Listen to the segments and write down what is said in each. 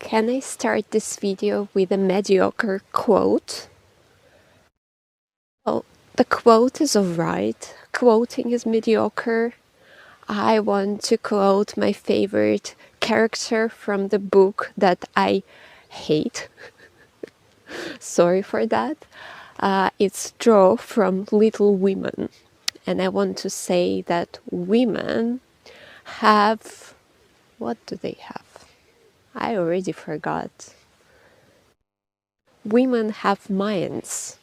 Can I start this video with a mediocre quote? Well, the quote is alright. Quoting is mediocre. I want to quote my favorite character from the book that I hate. Sorry for that. It's Joe from Little Women. And I want to say that women have... What do they have? I already forgot. Women have minds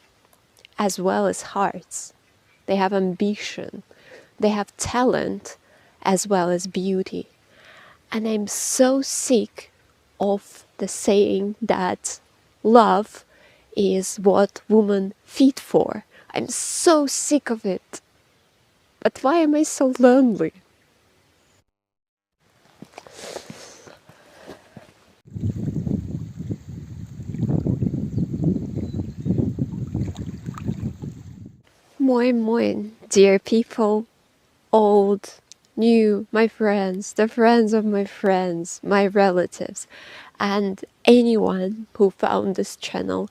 as well as hearts. They have ambition. They have talent as well as beauty. And I'm so sick of the saying that love is what women feed for. I'm so sick of it. But why am I so lonely? Moin moin, dear people, old, new, my friends, the friends of my friends, my relatives, and anyone who found this channel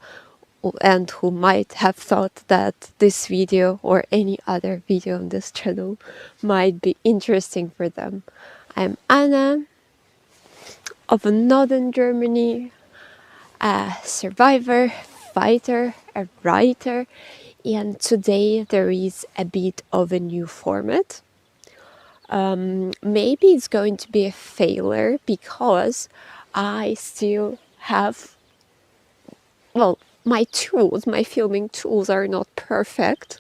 and who might have thought that this video or any other video on this channel might be interesting for them. I'm Anna of northern Germany, a survivor, fighter, a writer, and today there is a bit of a new format. Maybe it's going to be a failure because I still have, well, my tools, my filming tools are not perfect,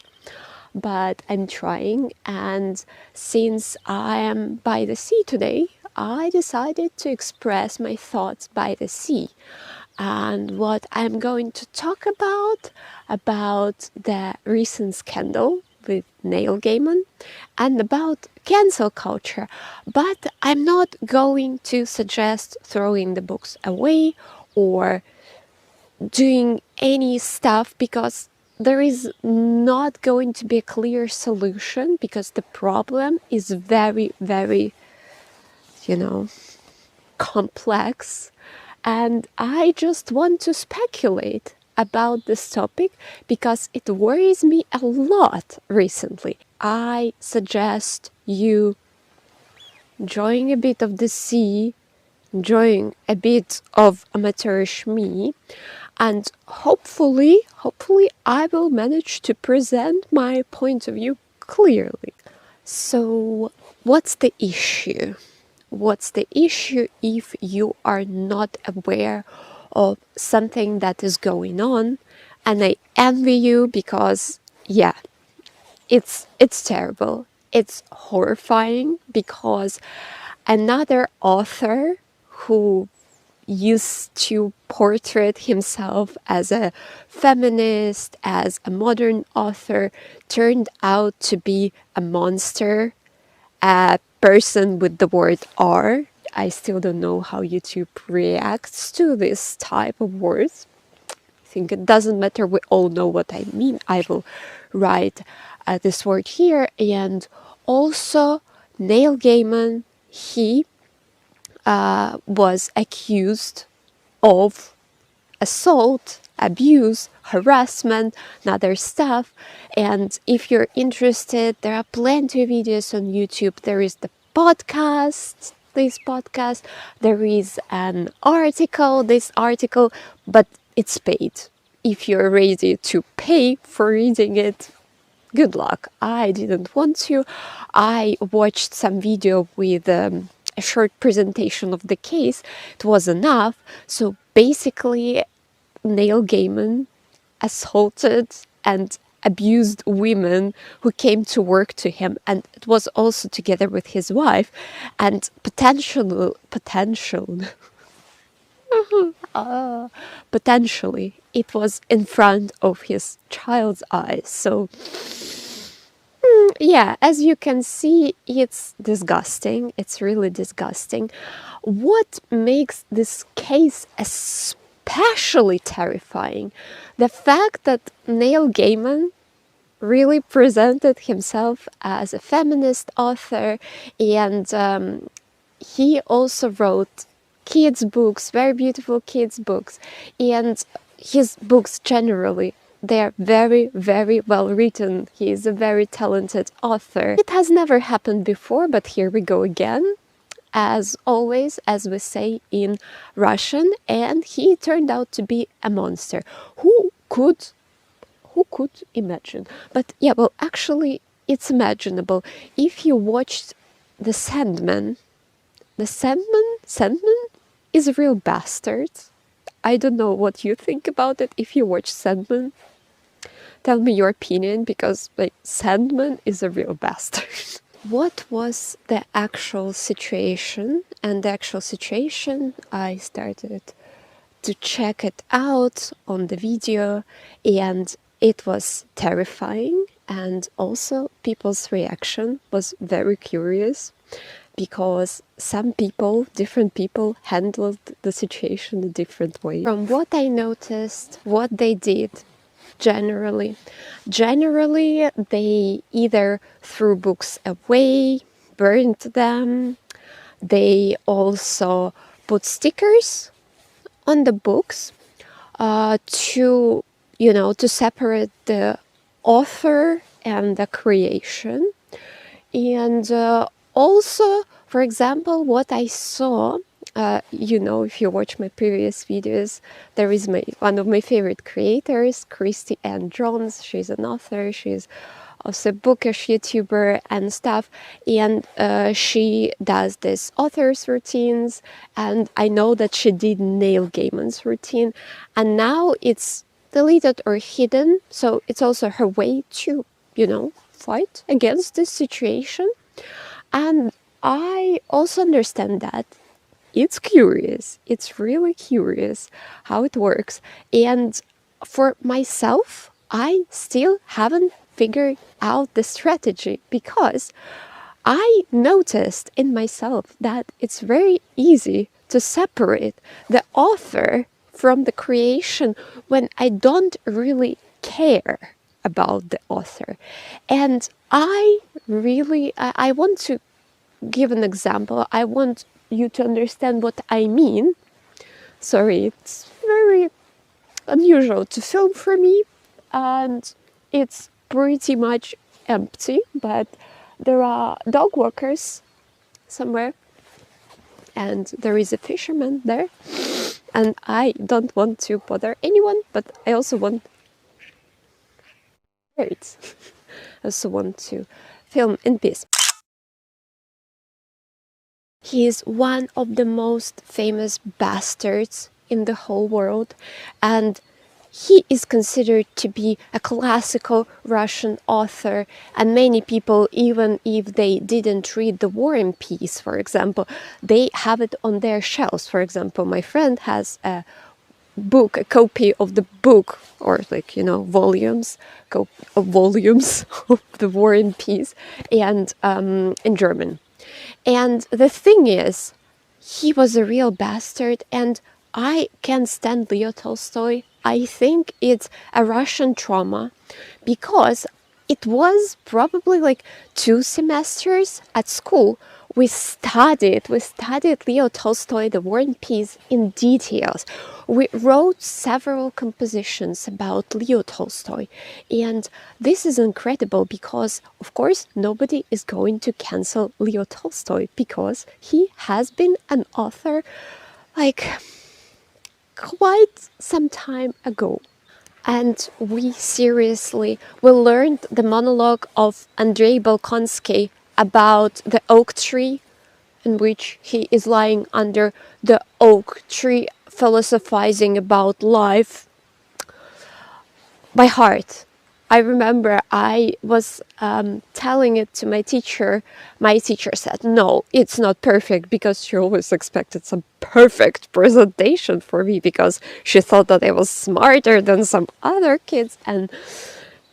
but I'm trying. And since I am by the sea today, I decided to express my thoughts by the sea. And what I'm going to talk about the recent scandal with Neil Gaiman and about cancel culture. But I'm not going to suggest throwing the books away or doing any stuff, because there is not going to be a clear solution, because the problem is very, very, complex. And I just want to speculate about this topic because it worries me a lot recently. I suggest you enjoying a bit of the sea, enjoying a bit of amateurish me, and hopefully I will manage to present my point of view clearly. So what's the issue? What's the issue if you are not aware of something that is going on? And I envy you because, yeah, it's terrible. It's horrifying because another author who used to portray himself as a feminist, as a modern author, turned out to be a monster, a person with the word R. I still don't know how YouTube reacts to this type of words. I think it doesn't matter, we all know what I mean. I will write this word here. And also Neil Gaiman, he was accused of assault, abuse, harassment, and other stuff. And if you're interested, there are plenty of videos on YouTube. There is the podcast, this podcast. There is an article, this article, but it's paid. If you're ready to pay for reading it, good luck. I didn't want to. I watched some video with a short presentation of the case. It was enough. So basically, Neil Gaiman assaulted and abused women who came to work to him, and it was also together with his wife, and potentially it was in front of his child's eyes. So yeah, as you can see, it's disgusting. It's really disgusting. What makes this case especially terrifying? The fact that Neil Gaiman really presented himself as a feminist author, and he also wrote kids' books, very beautiful kids' books. And his books generally, they're very, very well written. He is a very talented author. It has never happened before, but here we go again. As always, as we say in Russian, and he turned out to be a monster. Who could imagine? But yeah, well, actually, it's imaginable. If you watched the Sandman, Sandman is a real bastard. I don't know what you think about it. If you watch Sandman, tell me your opinion, because like Sandman is a real bastard. What was the actual situation? And the actual situation, I started to check it out on the video, and it was terrifying, and also people's reaction was very curious, because some people, different people, handled the situation a different way. From what I noticed, what they did generally, they either threw books away, burned them, they also put stickers on the books to, to separate the author and the creation. And also, for example, what I saw, if you watch my previous videos, there is one of my favorite creators, Christy Ann Jones. She's an author, she's also a bookish YouTuber and stuff, and she does this author's routines, and I know that she did Neil Gaiman's routine, and now it's deleted or hidden, so it's also her way to, fight against this situation. And I also understand that it's curious, it's really curious how it works. And for myself, I still haven't figured out the strategy, because I noticed in myself that it's very easy to separate the author from the creation when I don't really care about the author. And I want to give an example. I want you to understand what I mean. Sorry, it's very unusual to film for me, and it's pretty much empty, but there are dog walkers somewhere, and there is a fisherman there, and I don't want to bother anyone, but I also want birds. I also want to film in peace. He is one of the most famous bastards in the whole world, and he is considered to be a classical Russian author, and many people, even if they didn't read The War and Peace, for example, they have it on their shelves. For example, my friend has a copy of the book, or volumes of The War and Peace, and in German. And the thing is, he was a real bastard, and I can't stand Leo Tolstoy. I think it's a Russian trauma, because it was probably like 2 semesters at school. We studied Leo Tolstoy, The War and Peace, in details. We wrote several compositions about Leo Tolstoy, and this is incredible because, of course, nobody is going to cancel Leo Tolstoy, because he has been an author like quite some time ago. And we learned the monologue of Andrei Bolkonsky about the oak tree, in which he is lying under the oak tree philosophizing about life, by heart. I remember I was telling it to my teacher. My teacher said, no, it's not perfect, because she always expected some perfect presentation for me, because she thought that I was smarter than some other kids. And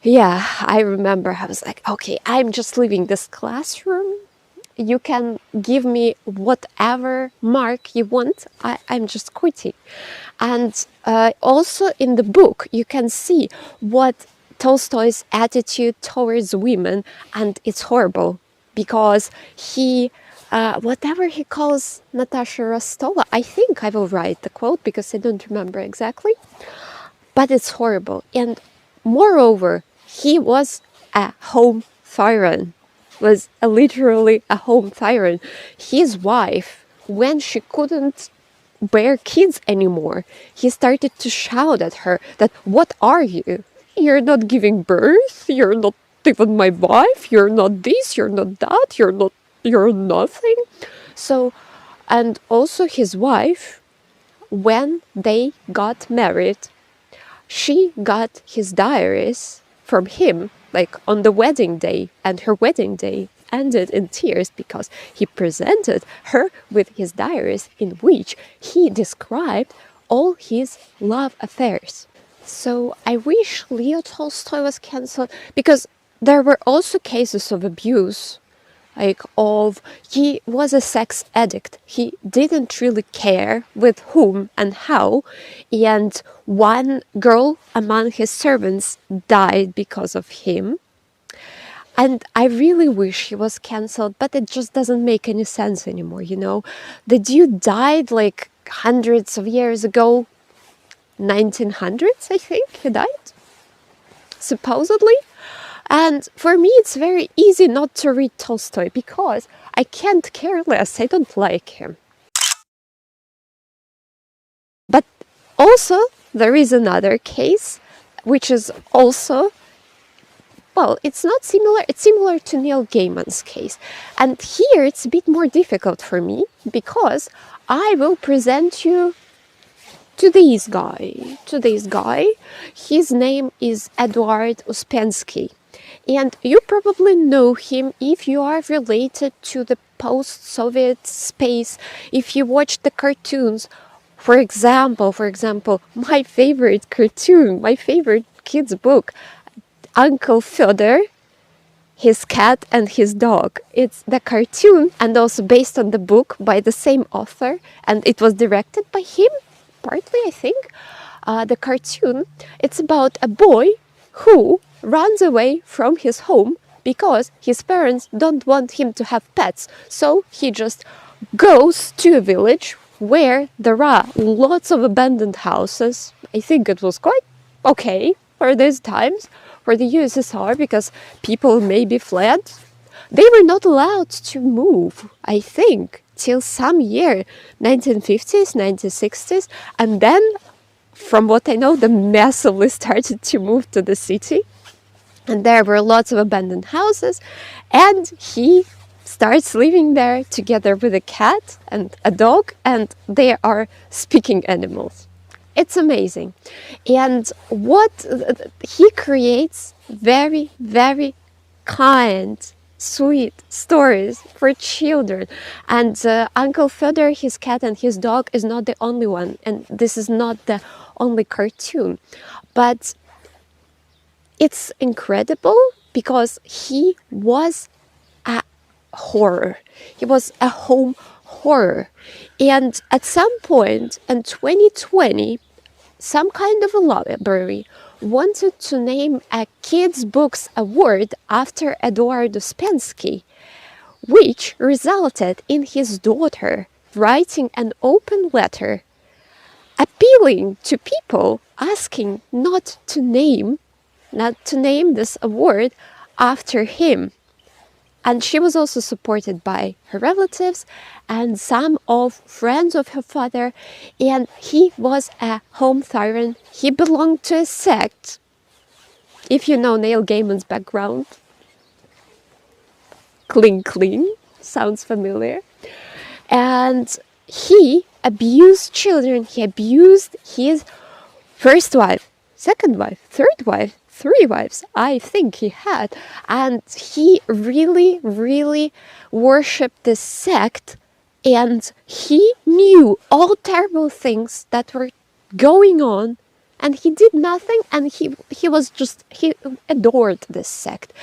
yeah, I remember I was like, okay, I'm just leaving this classroom. You can give me whatever mark you want. I'm just quitting. And also in the book, you can see what Tolstoy's attitude towards women, and it's horrible, because he whatever he calls Natasha Rostova, I think I will write the quote because I don't remember exactly, but it's horrible. And moreover, he was a home tyrant, literally a home tyrant. His wife, when she couldn't bear kids anymore, he started to shout at her that, what are you? You're not giving birth, you're not even my wife, you're not this, you're not that, you're nothing. So, and also his wife, when they got married, she got his diaries from him, like on the wedding day, and her wedding day ended in tears because he presented her with his diaries in which he described all his love affairs. So I wish Leo Tolstoy was cancelled, because there were also cases of abuse, he was a sex addict. He didn't really care with whom and how, and one girl among his servants died because of him. And I really wish he was cancelled, but it just doesn't make any sense anymore, you know? The dude died like hundreds of years ago, 1900s, I think he died, supposedly. And for me, it's very easy not to read Tolstoy because I can't care less. I don't like him. But also, there is another case, which is also, well, it's not similar. It's similar to Neil Gaiman's case. And here it's a bit more difficult for me because I will present you to this guy. His name is Eduard Uspensky. And you probably know him if you are related to the post-Soviet space, if you watch the cartoons. For example, my favorite cartoon, my favorite kids' book, Uncle Fyodor, his cat and his dog. It's the cartoon and also based on the book by the same author, and it was directed by him, partly, I think. The cartoon, it's about a boy who runs away from his home because his parents don't want him to have pets. So he just goes to a village where there are lots of abandoned houses. I think it was quite okay for these times, for the USSR, because people maybe fled. They were not allowed to move, I think, till some year, 1950s, 1960s, and then, from what I know, they massively started to move to the city. And there were lots of abandoned houses, and he starts living there together with a cat and a dog, and they are speaking animals. It's amazing. And what he creates, very, very kind, sweet stories for children. And Uncle Fyodor, his cat and his dog, is not the only one, and this is not the only cartoon, but it's incredible because he was a horror. He was a home horror. And at some point in 2020, some kind of a library wanted to name a kids' books award after Eduard Uspensky, which resulted in his daughter writing an open letter appealing to people, asking not to name this award after him. And she was also supported by her relatives and some of friends of her father. And he was a home tyrant. He belonged to a sect. If you know Neil Gaiman's background, Cling Cling, sounds familiar. And he abused children. He abused his first wife, second wife, third wife, 3 wives, I think he had. And he really, really worshipped this sect. And he knew all terrible things that were going on. And he did nothing. And he adored this sect.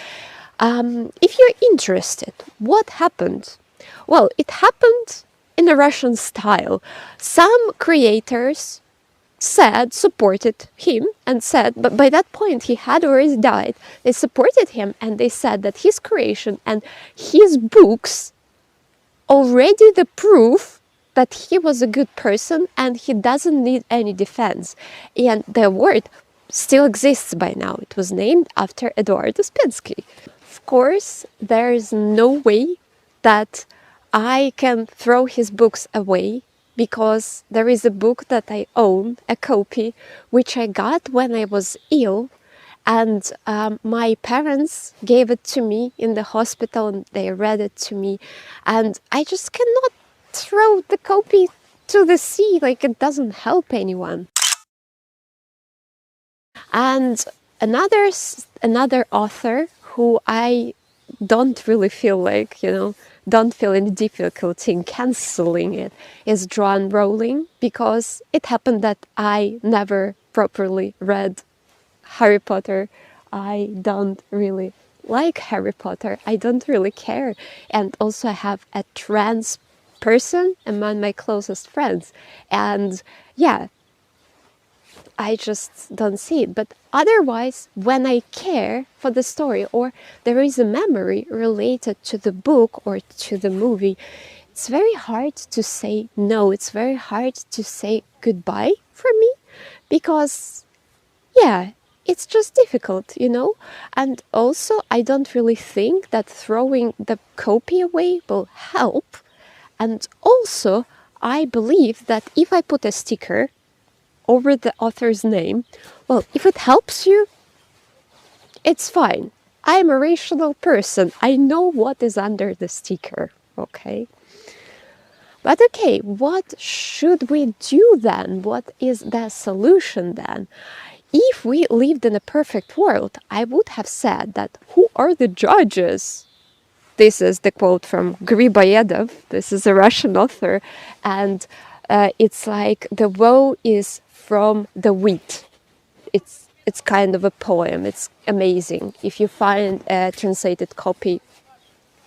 If you're interested, what happened? Well, it happened in a Russian style. Some creators supported him and said, but by that point he had already died. They supported him and they said that his creation and his books already the proof that he was a good person and he doesn't need any defense. And the award still exists by now. It was named after Eduard Uspensky. Of course, there is no way that I can throw his books away, because there is a book that I own, a copy, which I got when I was ill, and my parents gave it to me in the hospital and they read it to me, and I just cannot throw the copy to the sea, like it doesn't help anyone. And another author who I don't really feel like, don't feel any difficulty in canceling it is J.K Rowling, because it happened that I never properly read Harry Potter. I don't really like Harry Potter. I don't really care. And also I have a trans person among my closest friends. And yeah, I just don't see it. But otherwise, when I care for the story, or there is a memory related to the book or to the movie, it's very hard to say no. It's very hard to say goodbye for me, because, yeah, it's just difficult, And also, I don't really think that throwing the copy away will help. And also, I believe that if I put a sticker over the author's name, well, if it helps you, it's fine. I'm a rational person. I know what is under the sticker, okay? But okay, what should we do then? What is the solution then? If we lived in a perfect world, I would have said that who are the judges? This is the quote from Griboyedov. This is a Russian author. And it's like the woe is from the wheat. It's kind of a poem. It's amazing. If you find a translated copy,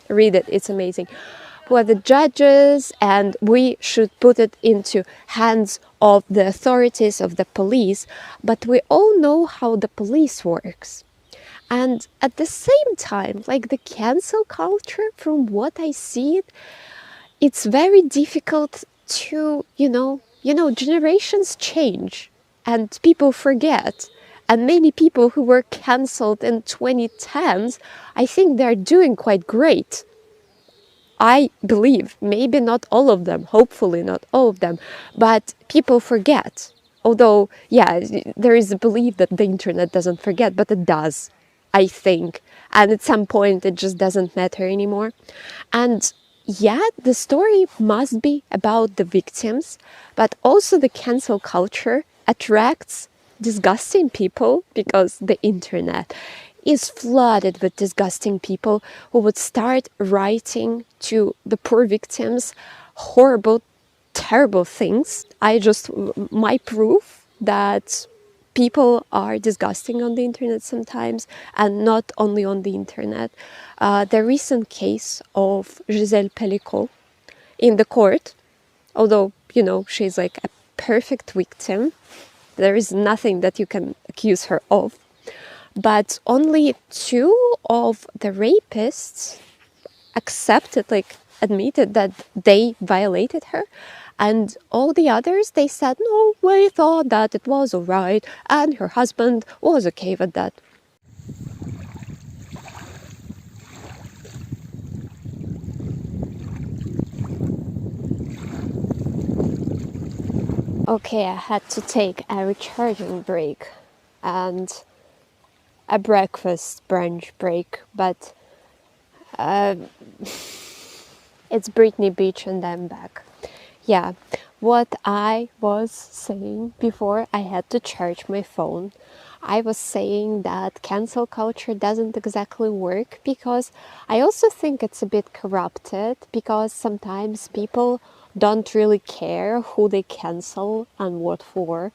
read it. It's amazing. Who are the judges? And we should put it into hands of the authorities, of the police. But we all know how the police works. And at the same time, like the cancel culture, from what I see, it's very difficult to, generations change and people forget. And many people who were cancelled in 2010s, I think they're doing quite great. I believe, maybe not all of them, hopefully not all of them, but people forget. Although, yeah, there is a belief that the internet doesn't forget, but it does, I think. And at some point, it just doesn't matter anymore. And yeah, the story must be about the victims, but also the cancel culture attracts disgusting people, because the internet is flooded with disgusting people who would start writing to the poor victims horrible, terrible things. My proof that people are disgusting on the internet sometimes, and not only on the internet. The recent case of Gisèle Pellicot in the court, although, she's like a perfect victim, there is nothing that you can accuse her of. But only 2 of the rapists admitted that they violated her. And all the others, they said, no, we thought that it was all right. And her husband was okay with that. Okay, I had to take a recharging break and a brunch break, but it's Brittany Beach and I'm back. Yeah, what I was saying before I had to charge my phone, I was saying that cancel culture doesn't exactly work, because I also think it's a bit corrupted, because sometimes people don't really care who they cancel and what for.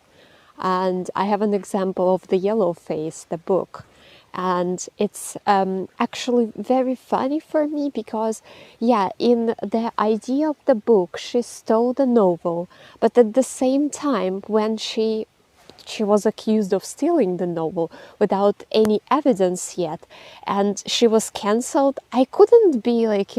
And I have an example of The Yellow Face, the book. And it's actually very funny for me, because, yeah, in the idea of the book, she stole the novel. But at the same time, when she was accused of stealing the novel without any evidence yet, and she was cancelled, I couldn't be like,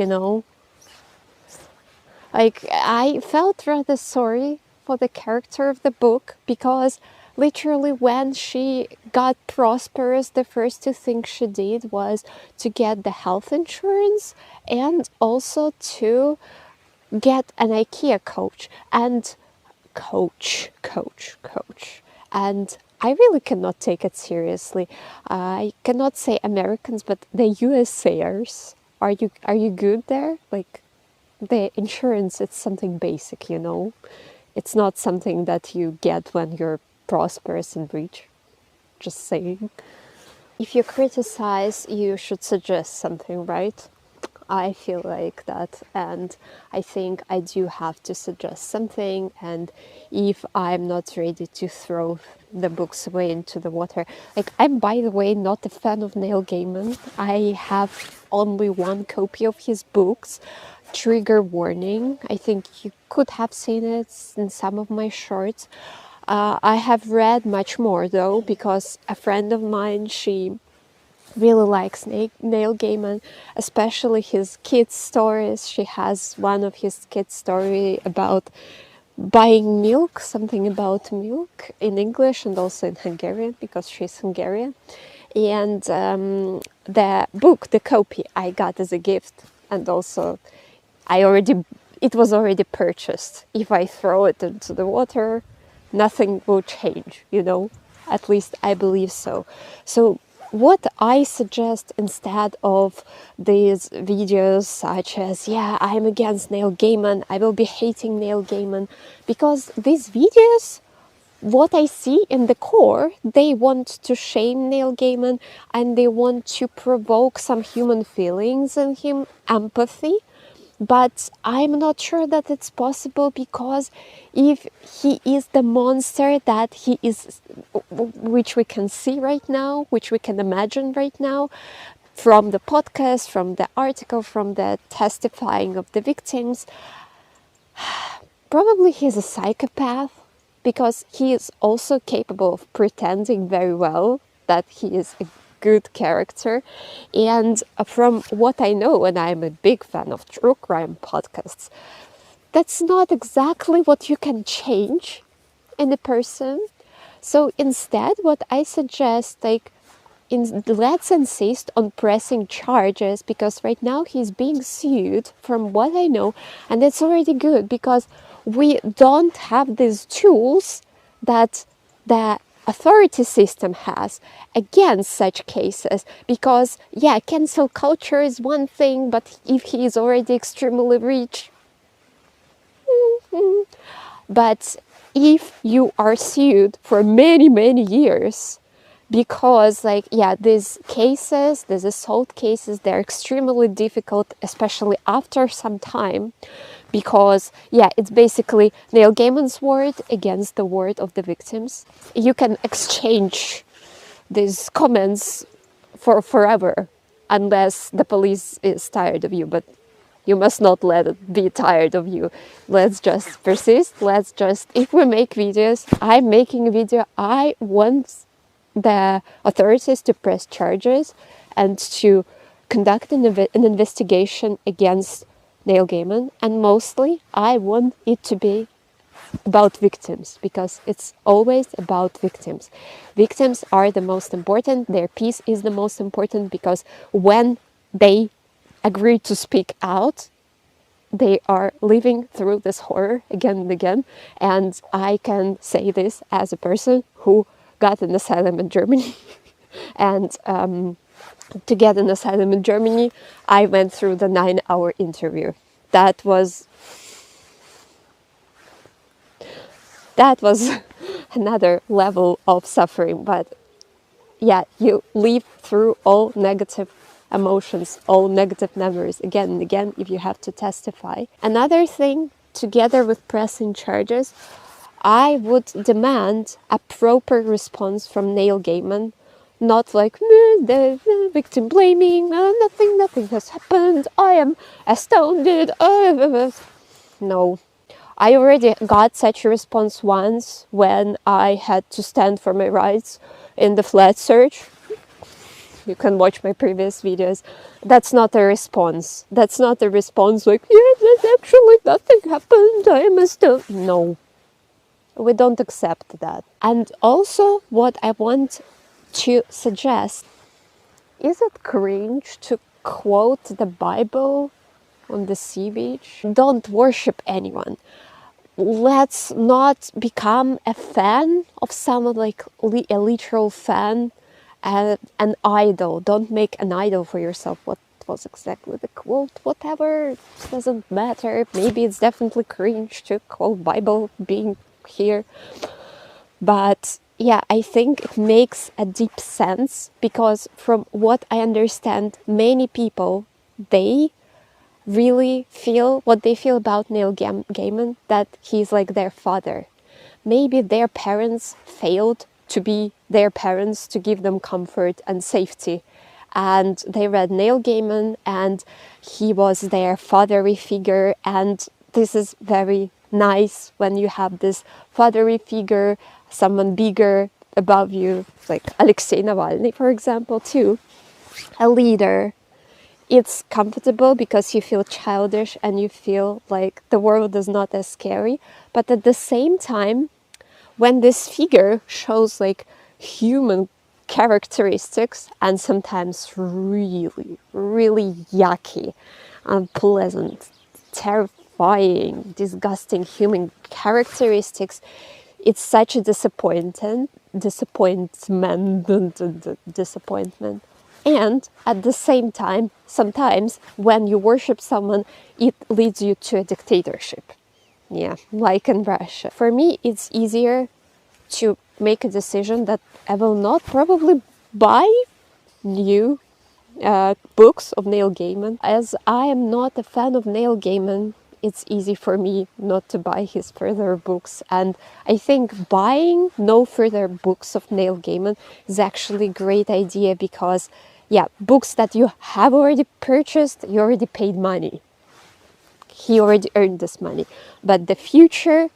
Like, I felt rather sorry for the character of the book because literally when she got prosperous, the first two things she did was to get the health insurance and also to get an IKEA coach and coach. And I really cannot take it seriously. I cannot say Americans, but the USAers. Are you good there? Like, the insurance, it's something basic, you know. It's not something that you get when you're prosperous and rich. Just saying. If you criticize, you should suggest something, right? I feel like that, and I think I do have to suggest something. And if I'm not ready to throw the books away into the water, like, I'm, by the way, not a fan of Neil Gaiman. I have only one copy of his books. Trigger warning. I think you could have seen it in some of my shorts. I have read much more though, because a friend of mine, she really likes Neil Gaiman, especially his kids' stories. She has one of his kids' story about buying milk, something about milk in English and also in Hungarian, because she's Hungarian. And the book, the copy, I got as a gift, and also it was already purchased. If I throw it into the water, nothing will change, you know. At least I believe so. So what I suggest instead of these videos such as, yeah, I'm against Neil Gaiman, I will be hating Neil Gaiman, because these videos, what I see in the core, they want to shame Neil Gaiman and they want to provoke some human feelings in him, empathy. But I'm not sure that it's possible, because if he is the monster that he is, which we can see right now, which we can imagine right now, from the podcast, from the article, from the testifying of the victims, probably he's a psychopath, because he is also capable of pretending very well that he is a good character. And from what I know, and I'm a big fan of true crime podcasts, that's not exactly what you can change in a person. So instead, what I suggest, like, let's insist on pressing charges, because right now he's being sued, from what I know, and it's already good, because we don't have these tools that the authority system has against such cases. Because, yeah, cancel culture is one thing, but if he is already extremely rich, but if you are sued for many, many years, because, like, yeah, these cases, these assault cases, they're extremely difficult, especially after some time, because, yeah, it's basically Neil Gaiman's word against the word of the victims. You can exchange these comments for forever, unless the police is tired of you, but you must not let it be tired of you. Let's just persist. Let's just, if we make videos, I'm making a video, I want the authorities to press charges and to conduct an investigation against Neil Gaiman. And mostly, I want it to be about victims, because it's always about victims. Victims are the most important. Their peace is the most important, because when they agree to speak out, they are living through this horror again and again. And I can say this as a person who got an asylum in Germany. And to get an asylum in Germany, I went through the 9-hour interview. That was another level of suffering. But yeah, you live through all negative emotions, all negative memories again and again if you have to testify. Another thing, together with pressing charges, I would demand a proper response from Neil Gaiman. Not like the victim blaming, nothing has happened, I am astounded. No. I already got such a response once when I had to stand for my rights in the flat search. You can watch my previous videos. That's not a response. That's not a response like, yeah, that actually nothing happened, I must have. No, we don't accept that. And also, what I want to suggest, is it cringe to quote the Bible on the sea beach? Don't worship anyone. Let's not become a fan of someone, like a literal fan, an idol. Don't make an idol for yourself. What was exactly the quote? Whatever, it doesn't matter. Maybe it's definitely cringe to quote Bible being here. But yeah, I think it makes a deep sense, because from what I understand, many people, they really feel what they feel about Neil Gaiman, that he's like their father. Maybe their parents failed to be their parents, to give them comfort and safety. And they read Neil Gaiman and he was their fatherly figure. And this is very nice when you have this fatherly figure, someone bigger above you, like Alexei Navalny, for example, too, a leader. It's comfortable because you feel childish and you feel like the world is not as scary. But at the same time, when this figure shows like human characteristics and sometimes really, really yucky, unpleasant, terrifying, disgusting human characteristics, it's such a disappointment. And at the same time, sometimes when you worship someone, it leads you to a dictatorship. Yeah, like in Russia. For me, it's easier to make a decision that I will not probably buy new books of Neil Gaiman. As I am not a fan of Neil Gaiman, it's easy for me not to buy his further books. And I think buying no further books of Neil Gaiman is actually a great idea, because yeah, books that you have already purchased, you already paid money. He already earned this money. But the future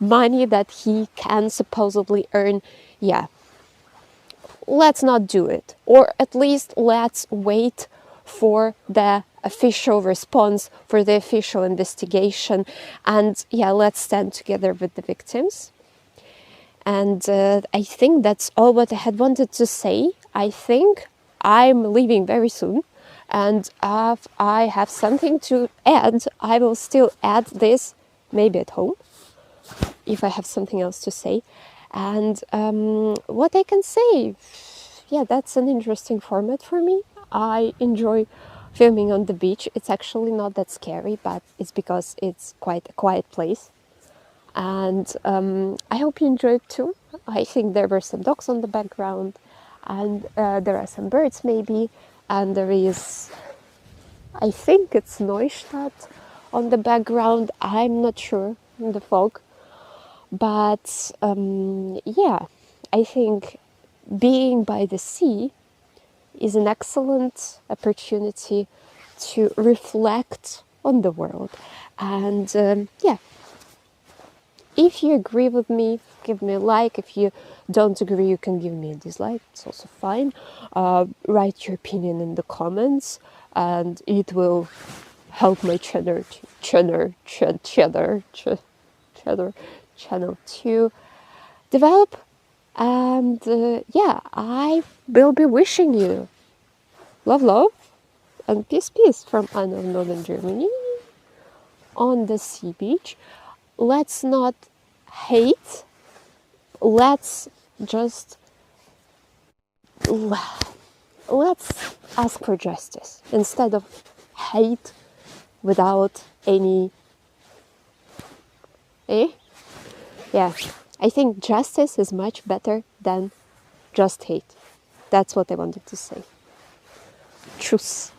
money that he can supposedly earn, yeah, let's not do it. Or at least let's wait for the official response, for the official investigation. And yeah, let's stand together with the victims. And I think that's all what I had wanted to say. I think I'm leaving very soon. And if I have something to add, I will still add this, maybe at home, if I have something else to say. And what I can say, yeah, that's an interesting format for me. I enjoy filming on the beach. It's actually not that scary, but it's because it's quite a quiet place. And I hope you enjoyed too. I think there were some dogs on the background, and there are some birds maybe, and there is, I think it's Neustadt on the background. I'm not sure, in the fog. But yeah, I think being by the sea is an excellent opportunity to reflect on the world. And yeah, if you agree with me, give me a like. If you don't agree, you can give me a dislike. It's also fine. Write your opinion in the comments, and it will help my channel to develop. And yeah, I will be wishing you love, and peace from Anna of Northern Germany on the sea beach. Let's not hate. Let's just let's ask for justice instead of hate without any. Yeah, I think justice is much better than just hate. That's what I wanted to say. Truce.